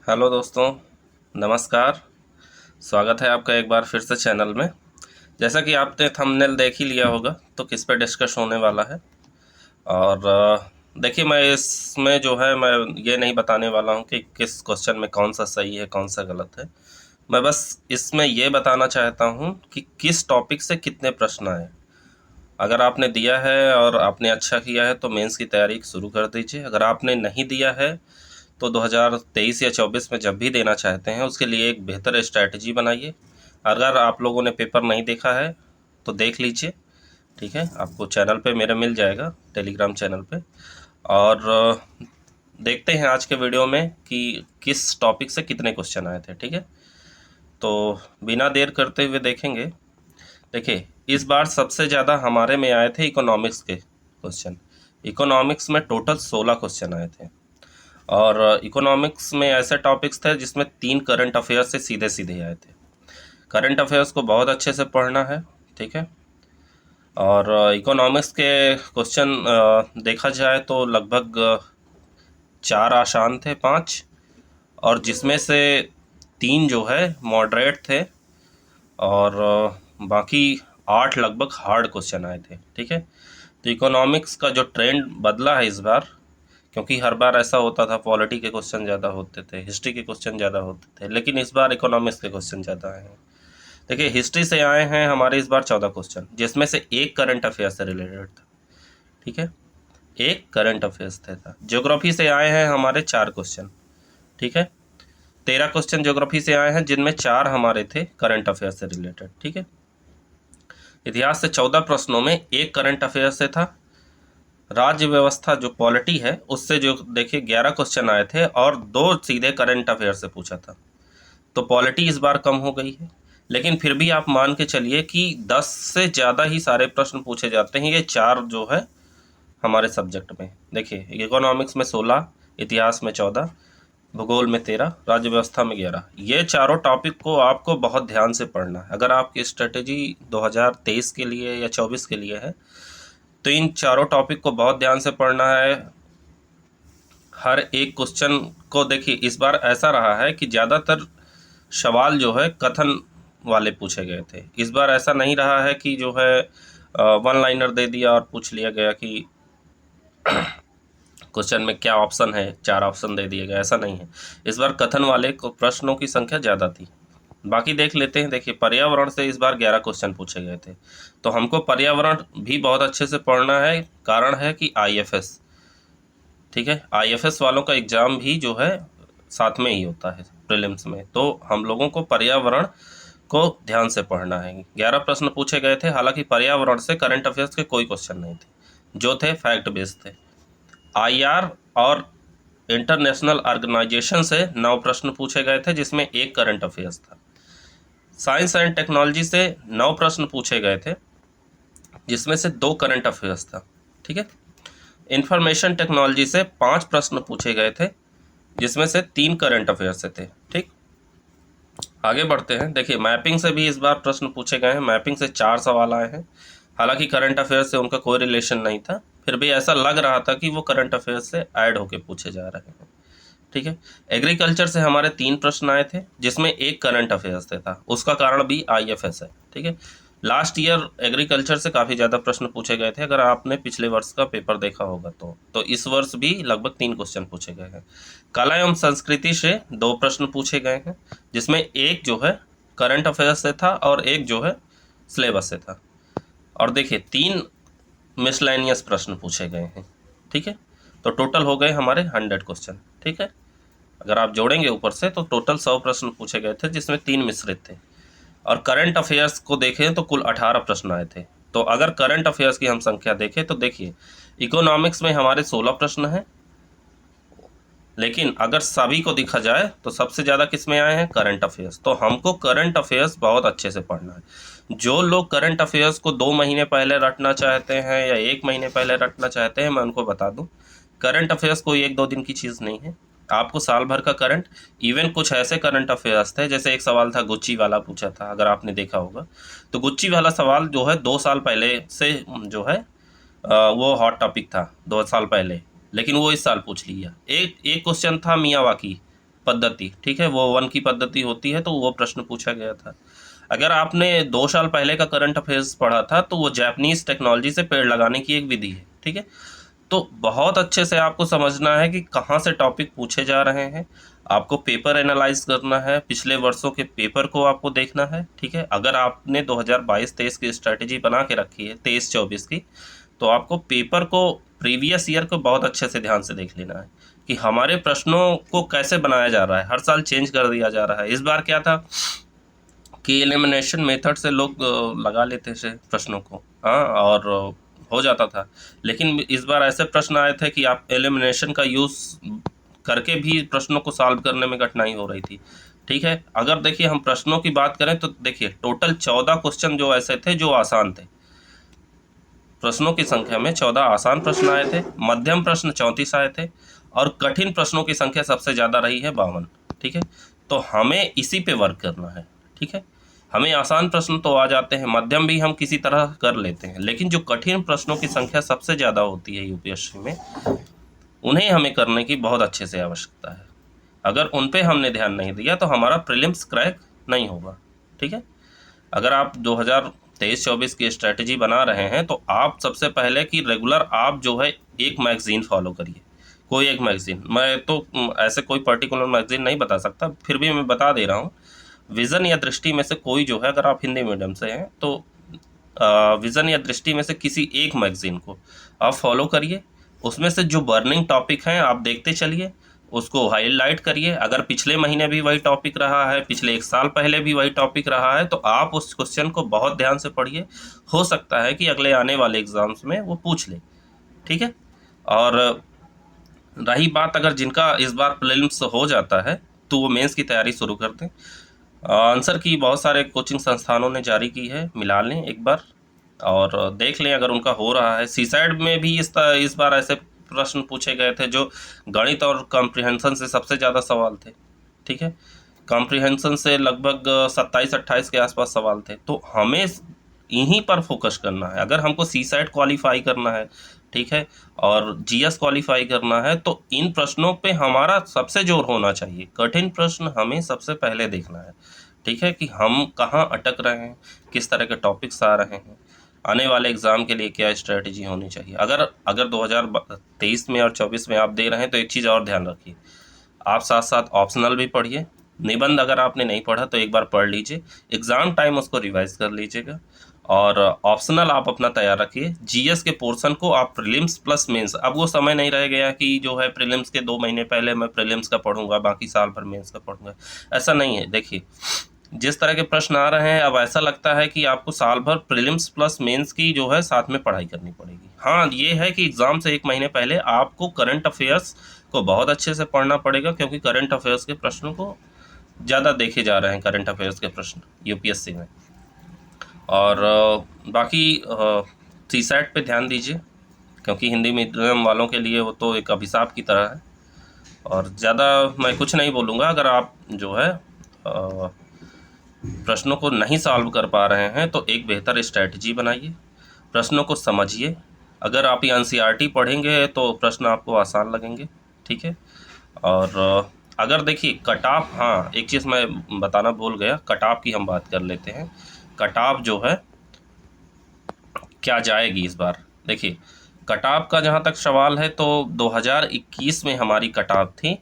Hello दोस्तों, नमस्कार। स्वागत है आपका एक बार फिर से चैनल में। जैसा कि आपने थंबनेल देख ही लिया होगा तो किस पे डिस्कस होने वाला है। और देखिए, मैं इसमें जो है मैं ये नहीं बताने वाला हूँ कि किस क्वेश्चन में कौन सा सही है कौन सा गलत है। मैं बस इसमें ये बताना चाहता हूँ कि किस टॉपिक से कितने प्रश्न आए। अगर आपने दिया है और आपने अच्छा किया है तो मेंस की तैयारी शुरू कर दीजिए। अगर आपने नहीं दिया है तो 2023 या 24 में जब भी देना चाहते हैं उसके लिए एक बेहतर स्ट्रैटेजी बनाइए। अगर आप लोगों ने पेपर नहीं देखा है तो देख लीजिए, ठीक है। आपको चैनल पे मेरा मिल जाएगा, टेलीग्राम चैनल पे। और देखते हैं आज के वीडियो में कि किस टॉपिक से कितने क्वेश्चन आए थे, ठीक है। तो बिना देर करते हुए देखेंगे। देखिए, इस बार सबसे ज़्यादा हमारे में आए थे इकोनॉमिक्स के क्वेश्चन। इकोनॉमिक्स में टोटल 16 क्वेश्चन आए थे। और इकोनॉमिक्स में ऐसे टॉपिक्स थे जिसमें 3 करंट अफेयर्स से सीधे सीधे आए थे। करंट अफेयर्स को बहुत अच्छे से पढ़ना है, ठीक है। और इकोनॉमिक्स के क्वेश्चन देखा जाए तो लगभग 4 आसान थे, 5, और जिसमें से 3 जो है मॉडरेट थे। और बाकी 8 लगभग हार्ड क्वेश्चन आए थे, ठीक है। तो इकोनॉमिक्स का जो ट्रेंड बदला है इस बार, क्योंकि हर बार ऐसा होता था पॉलिटी के क्वेश्चन ज़्यादा होते थे, हिस्ट्री के क्वेश्चन ज़्यादा होते थे, लेकिन इस बार इकोनॉमिक्स के क्वेश्चन ज़्यादा आए हैं। देखिए, हिस्ट्री से आए हैं हमारे इस बार 14 क्वेश्चन, जिसमें से एक करंट अफेयर से रिलेटेड था, ठीक है। एक करंट अफेयर्स था। ज्योग्राफी से आए हैं हमारे 4 क्वेश्चन, ठीक है। 13 क्वेश्चन ज्योग्राफी से आए हैं जिनमें 4 हमारे थे करंट अफेयर से रिलेटेड, ठीक है। इतिहास से 14 प्रश्नों में एक करंट अफेयर से था। राज्य व्यवस्था जो पॉलिटी है उससे जो देखिए 11 क्वेश्चन आए थे और 2 सीधे करंट अफेयर से पूछा था। तो पॉलिटी इस बार कम हो गई है, लेकिन फिर भी आप मान के चलिए कि 10 से ज़्यादा ही सारे प्रश्न पूछे जाते हैं। ये 4 जो है हमारे सब्जेक्ट में, देखिए इकोनॉमिक्स में 16, इतिहास में 14, भूगोल में 13, राज्य व्यवस्था में 11। ये चारों टॉपिक को आपको बहुत ध्यान से पढ़ना है। अगर आपकी स्ट्रेटेजी 2023 के लिए या 24 के लिए है तो इन चारों टॉपिक को बहुत ध्यान से पढ़ना है। हर एक क्वेश्चन को देखिए, इस बार ऐसा रहा है कि ज़्यादातर सवाल जो है कथन वाले पूछे गए थे। इस बार ऐसा नहीं रहा है कि जो है वन लाइनर दे दिया और पूछ लिया गया कि क्वेश्चन में क्या ऑप्शन है, 4 ऑप्शन दे दिए गए, ऐसा नहीं है। इस बार कथन वाले प्रश्नों की संख्या ज़्यादा थी। बाकी देख लेते हैं। देखिए, पर्यावरण से इस बार 11 क्वेश्चन पूछे गए थे, तो हमको पर्यावरण भी बहुत अच्छे से पढ़ना है। कारण है कि आईएफएस, ठीक है, आईएफएस वालों का एग्ज़ाम भी जो है साथ में ही होता है प्रीलिम्स में, तो हम लोगों को पर्यावरण को ध्यान से पढ़ना है। 11 प्रश्न पूछे गए थे। हालांकि पर्यावरण से करंट अफेयर्स के कोई क्वेश्चन नहीं थे, जो थे फैक्ट बेस्ड थे। आईआर और इंटरनेशनल ऑर्गेनाइजेशन से 9 प्रश्न पूछे गए थे, जिसमें एक करंट अफेयर्स था। साइंस एंड टेक्नोलॉजी से 9 प्रश्न पूछे गए थे, जिसमें से 2 करंट अफेयर्स था, ठीक है। इंफॉर्मेशन टेक्नोलॉजी से 5 प्रश्न पूछे गए थे, जिसमें से 3 करंट अफेयर्स से थे, ठीक। आगे बढ़ते हैं। देखिए, मैपिंग से भी इस बार प्रश्न पूछे गए हैं। मैपिंग से 4 सवाल आए हैं। हालांकि करंट अफेयर्स से उनका कोई रिलेशन नहीं था, फिर भी ऐसा लग रहा था कि वो करंट अफेयर्स से ऐड होके पूछे जा रहे हैं, ठीक है। एग्रीकल्चर से हमारे 3 प्रश्न आए थे, जिसमें एक करंट अफेयर्स से था। उसका कारण भी आईएफएस है, ठीक है। लास्ट ईयर एग्रीकल्चर से काफ़ी ज़्यादा प्रश्न पूछे गए थे, अगर आपने पिछले वर्ष का पेपर देखा होगा तो इस वर्ष भी लगभग 3 क्वेश्चन पूछे गए हैं। कला एवं संस्कृति से 2 प्रश्न पूछे गए हैं, जिसमें एक जो है करंट अफेयर्स से था और एक जो है सिलेबस से था। और देखिए, 3 मिसलेनियस प्रश्न पूछे गए हैं, ठीक है। तो टोटल हो गए हमारे 100 क्वेश्चन, ठीक है। अगर आप जोड़ेंगे ऊपर से तो टोटल 100 प्रश्न पूछे गए थे, जिसमें 3 मिश्रित थे। और करंट अफेयर्स को देखें तो कुल 18 प्रश्न आए थे। तो अगर करंट अफेयर्स की हम संख्या देखें तो देखिए, इकोनॉमिक्स में हमारे 16 प्रश्न हैं, लेकिन अगर सभी को देखा जाए तो सबसे ज़्यादा किस में आए हैं, करंट अफेयर्स। तो हमको करंट अफेयर्स बहुत अच्छे से पढ़ना है। जो लोग करंट अफेयर्स को 2 महीने पहले रटना चाहते हैं या 1 महीने पहले रटना चाहते हैं, मैं उनको बता दूं, करंट अफेयर्स कोई 1-2 दिन की चीज़ नहीं है। आपको साल भर का करंट, इवन कुछ ऐसे करंट अफेयर्स थे, जैसे एक सवाल था गुच्ची वाला पूछा था, अगर आपने देखा होगा। तो गुच्ची वाला सवाल जो है 2 साल पहले से जो है वो हॉट टॉपिक था 2 साल पहले, लेकिन वो इस साल पूछ लिया। एक क्वेश्चन था मियावाकी, पद्धति, ठीक है, वो वन की पद्धति होती है, तो वो प्रश्न पूछा गया था। अगर आपने 2 साल पहले का करंट अफेयर्स पढ़ा था तो वो जापानीज टेक्नोलॉजी से पेड़ लगाने की एक विधि है, ठीक है। तो बहुत अच्छे से आपको समझना है कि कहाँ से टॉपिक पूछे जा रहे हैं, आपको पेपर एनालाइज करना है, पिछले वर्षों के पेपर को आपको देखना है, ठीक है। अगर आपने 2022-23 की स्ट्रैटेजी बना के रखी है 23-24 की, तो आपको पेपर को प्रीवियस ईयर को बहुत अच्छे से ध्यान से देख लेना है कि हमारे प्रश्नों को कैसे बनाया जा रहा है। हर साल चेंज कर दिया जा रहा है। इस बार क्या था कि एलिमिनेशन मेथड से लोग लगा लेते थे प्रश्नों को, हाँ, और हो जाता था। लेकिन इस बार ऐसे प्रश्न आए थे कि आप एलिमिनेशन का यूज़ करके भी प्रश्नों को सॉल्व करने में कठिनाई हो रही थी, ठीक है। अगर देखिए हम प्रश्नों की बात करें तो देखिए टोटल 14 क्वेश्चन जो ऐसे थे जो आसान थे। प्रश्नों की संख्या में 14 आसान प्रश्न आए थे, मध्यम प्रश्न 34 आए थे, और कठिन प्रश्नों की संख्या सबसे ज़्यादा रही है 52, ठीक है। तो हमें इसी पे वर्क करना है, ठीक है। हमें आसान प्रश्न तो आ जाते हैं, मध्यम भी हम किसी तरह कर लेते हैं, लेकिन जो कठिन प्रश्नों की संख्या सबसे ज़्यादा होती है यूपीएससी में, उन्हें हमें करने की बहुत अच्छे से आवश्यकता है। अगर उन पे हमने ध्यान नहीं दिया तो हमारा प्रीलिम्स क्रैक नहीं होगा, ठीक है। अगर आप 2023-24 की स्ट्रैटेजी बना रहे हैं तो आप सबसे पहले कि रेगुलर आप जो है एक मैगज़ीन फॉलो करिए, कोई एक मैगज़ीन। मैं तो ऐसे कोई पर्टिकुलर मैगज़ीन नहीं बता सकता, फिर भी मैं बता दे रहा हूँ। विज़न या दृष्टि में से कोई जो है, अगर आप हिंदी मीडियम से हैं तो विज़न या दृष्टि में से किसी एक मैगज़ीन को आप फॉलो करिए। उसमें से जो बर्निंग टॉपिक हैं आप देखते चलिए, उसको हाईलाइट करिए। अगर पिछले महीने भी वही टॉपिक रहा है, पिछले 1 साल पहले भी वही टॉपिक रहा है, तो आप उस क्वेश्चन को बहुत ध्यान से पढ़िए। हो सकता है कि अगले आने वाले एग्ज़ाम्स में वो पूछ ले, ठीक है। और रही बात अगर जिनका इस बार प्रीलिम्स हो जाता है तो वो मेंस की तैयारी शुरू कर दें। आंसर की बहुत सारे कोचिंग संस्थानों ने जारी की है, मिला लें एक बार और देख लें अगर उनका हो रहा है। सीसैट में भी इस बार ऐसे प्रश्न पूछे गए थे जो गणित और कॉम्प्रिहेंशन से सबसे ज़्यादा सवाल थे, ठीक है। कॉम्प्रिहेंशन से लगभग 27-28 के आसपास सवाल थे। तो हमें यहीं पर फोकस करना है। अगर हमको सीसैट क्वालिफाई करना है, ठीक है, और जीएस क्वालिफाई करना है, तो इन प्रश्नों पे हमारा सबसे जोर होना चाहिए। कठिन प्रश्न हमें सबसे पहले देखना है, ठीक है, कि हम कहाँ अटक रहे हैं, किस तरह के टॉपिक्स आ रहे हैं, आने वाले एग्ज़ाम के लिए क्या स्ट्रेटजी होनी चाहिए। अगर 2023 में और 24 में आप दे रहे हैं तो एक चीज़ और ध्यान रखिए, आप साथ साथ ऑप्शनल भी पढ़िए। निबंध अगर आपने नहीं पढ़ा तो एक बार पढ़ लीजिए, एग्ज़ाम टाइम उसको रिवाइज कर लीजिएगा, और ऑप्शनल आप अपना तैयार रखिए। जीएस के पोर्शन को आप प्रीलिम्स प्लस मेंस, अब वो समय नहीं रह गया कि जो है प्रीलिम्स के 2 महीने पहले मैं प्रीलिम्स का पढ़ूंगा, बाकी साल भर मेंस का पढ़ूंगा, ऐसा नहीं है। देखिए जिस तरह के प्रश्न आ रहे हैं, अब ऐसा लगता है कि आपको साल भर प्रीलिम्स प्लस मेंस की जो है साथ में पढ़ाई करनी पड़ेगी। हाँ, ये है कि एग्ज़ाम से 1 महीने पहले आपको करंट अफेयर्स को बहुत अच्छे से पढ़ना पड़ेगा, क्योंकि करंट अफेयर्स के प्रश्नों को ज़्यादा देखे जा रहे हैं, करंट अफेयर्स के प्रश्न यूपीएससी में। और बाकी सीसैट पे ध्यान दीजिए, क्योंकि हिंदी मीडियम वालों के लिए वो तो एक अभिशाप की तरह है। और ज़्यादा मैं कुछ नहीं बोलूँगा। अगर आप जो है प्रश्नों को नहीं सॉल्व कर पा रहे हैं तो एक बेहतर स्ट्रैटेजी बनाइए, प्रश्नों को समझिए। अगर आप एनसीईआरटी पढ़ेंगे तो प्रश्न आपको आसान लगेंगे, ठीक है। और अगर देखिए कट ऑफ, हाँ एक चीज़ मैं बताना भूल गया, कट ऑफ की हम बात कर लेते हैं। कट ऑफ जो है क्या जाएगी इस बार, देखिए कट ऑफ का जहाँ तक सवाल है तो 2021 में हमारी कट ऑफ थी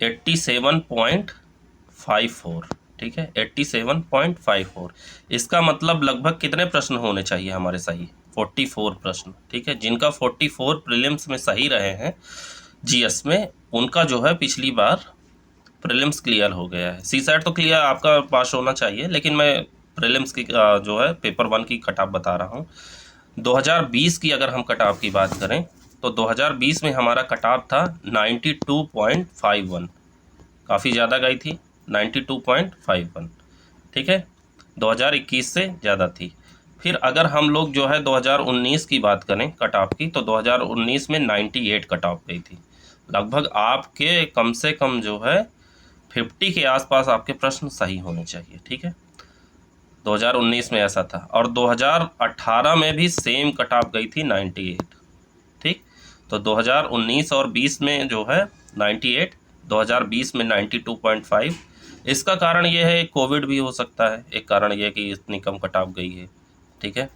87.54, ठीक है, 87.54। इसका मतलब लगभग कितने प्रश्न होने चाहिए हमारे सही, 44 प्रश्न, ठीक है। जिनका 44 प्रीलिम्स में सही रहे हैं जीएस में, उनका जो है पिछली बार प्रीलिम्स क्लियर हो गया है। सीसैट तो क्लियर आपका पास होना चाहिए, लेकिन मैं प्रीलिम्स की जो है पेपर 1 की कट ऑफ बता रहा हूँ। 2020 की अगर हम कट ऑफ की बात करें तो 2020 में हमारा कट ऑफ था 92.51, काफ़ी ज़्यादा गई थी 92.51, ठीक है, 2021 से ज़्यादा थी। फिर अगर हम लोग जो है 2019 की बात करें कट ऑफ की, तो 2019 में 98 कट ऑफ गई थी। लगभग आपके कम से कम जो है 50 के आसपास आपके प्रश्न सही होने चाहिए, ठीक है। 2019 में ऐसा था, और 2018 में भी सेम कट ऑफ गई थी 98, ठीक। तो 2019 और 20 में जो है 98, 2020 में 92.5। इसका कारण ये है कोविड भी हो सकता है, एक कारण ये है कि इतनी कम कट ऑफ गई है। ठीक है,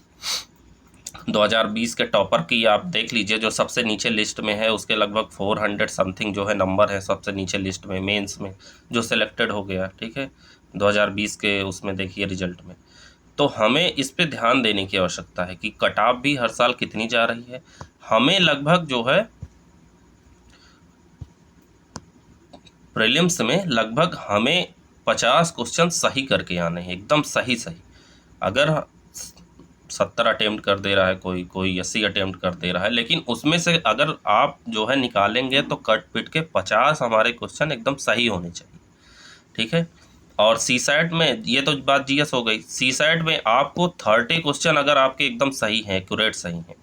2020 के टॉपर की आप देख लीजिए, जो सबसे नीचे लिस्ट में है उसके लगभग 400 समथिंग जो है नंबर है सबसे नीचे लिस्ट में, मेंस में जो सिलेक्टेड हो गया। ठीक है, 2020 के उसमें देखिए रिजल्ट में। तो हमें इस पे ध्यान देने की आवश्यकता है कि कट ऑफ भी हर साल कितनी जा रही है। हमें लगभग जो है प्रीलिम्स में लगभग हमें 50 क्वेश्चन सही करके आने हैं, एकदम सही सही। अगर 70 अटेम्प्ट कर दे रहा है कोई 80 अटेम्प्ट कर दे रहा है, लेकिन उसमें से अगर आप जो है निकालेंगे तो कट पिट के 50 हमारे क्वेश्चन एकदम सही होने चाहिए। ठीक है, और सी सैट में ये तो बात जीएस हो गई। सी सैट में आपको 30 क्वेश्चन अगर आपके एकदम सही हैं, एक्यूरेट सही हैं,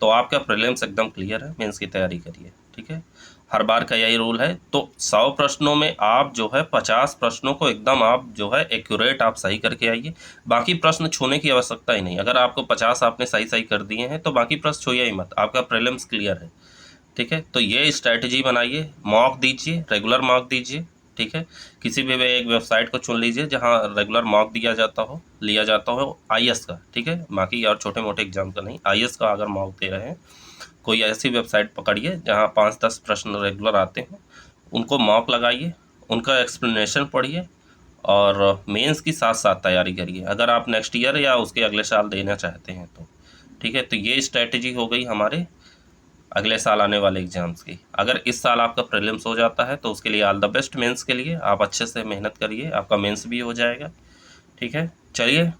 तो आपका प्रीलिम्स एकदम क्लियर है, मेंस की तैयारी करिए। ठीक है, हर बार का यही रूल है। तो 100 प्रश्नों में आप जो है 50 प्रश्नों को एकदम आप जो है एक्यूरेट आप सही करके आइए। बाकी प्रश्न छूने की आवश्यकता ही नहीं। अगर आपको 50 आपने सही सही कर दिए हैं तो बाकी प्रश्न छूइए ही मत, आपका प्रीलिम्स क्लियर है। ठीक है, तो ये स्ट्रैटेजी बनाइए, मॉक दीजिए, रेगुलर मॉक दीजिए। ठीक है, किसी भी एक वेबसाइट को चुन लीजिए जहाँ रेगुलर मॉक लिया जाता हो आईएएस का। ठीक है, बाकी और छोटे मोटे एग्जाम का नहीं, आईएएस का अगर मॉक दे रहे हैं, कोई ऐसी वेबसाइट पकड़िए जहाँ 5-10 प्रश्न रेगुलर आते हैं, उनको मॉक लगाइए, उनका एक्सप्लेनेशन पढ़िए और मेंस की साथ साथ तैयारी करिए, अगर आप नेक्स्ट ईयर या उसके अगले साल देना चाहते हैं तो। ठीक है, तो ये स्ट्रैटेजी हो गई हमारे अगले साल आने वाले एग्जाम्स की। अगर इस साल आपका प्रीलिम्स हो जाता है तो उसके लिए ऑल द बेस्ट। मेंस के लिए आप अच्छे से मेहनत करिए, आपका मेंस भी हो जाएगा। ठीक है, चलिए,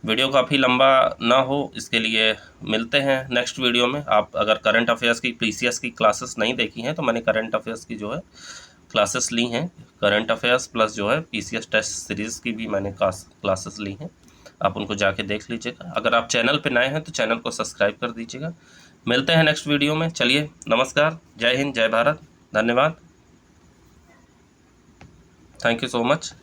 वीडियो काफ़ी लंबा ना हो इसके लिए मिलते हैं नेक्स्ट वीडियो में। आप अगर करंट अफेयर्स की पीसीएस की क्लासेस नहीं देखी हैं तो मैंने करंट अफेयर्स की जो है क्लासेस ली हैं, करंट अफेयर्स प्लस जो है पीसीएस टेस्ट सीरीज़ की भी मैंने क्लासेस ली हैं, आप उनको जाके देख लीजिएगा। अगर आप चैनल पे नए हैं तो चैनल को सब्सक्राइब कर दीजिएगा। मिलते हैं नेक्स्ट वीडियो में। चलिए, नमस्कार, जय हिंद, जय भारत, धन्यवाद, थैंक यू सो मच।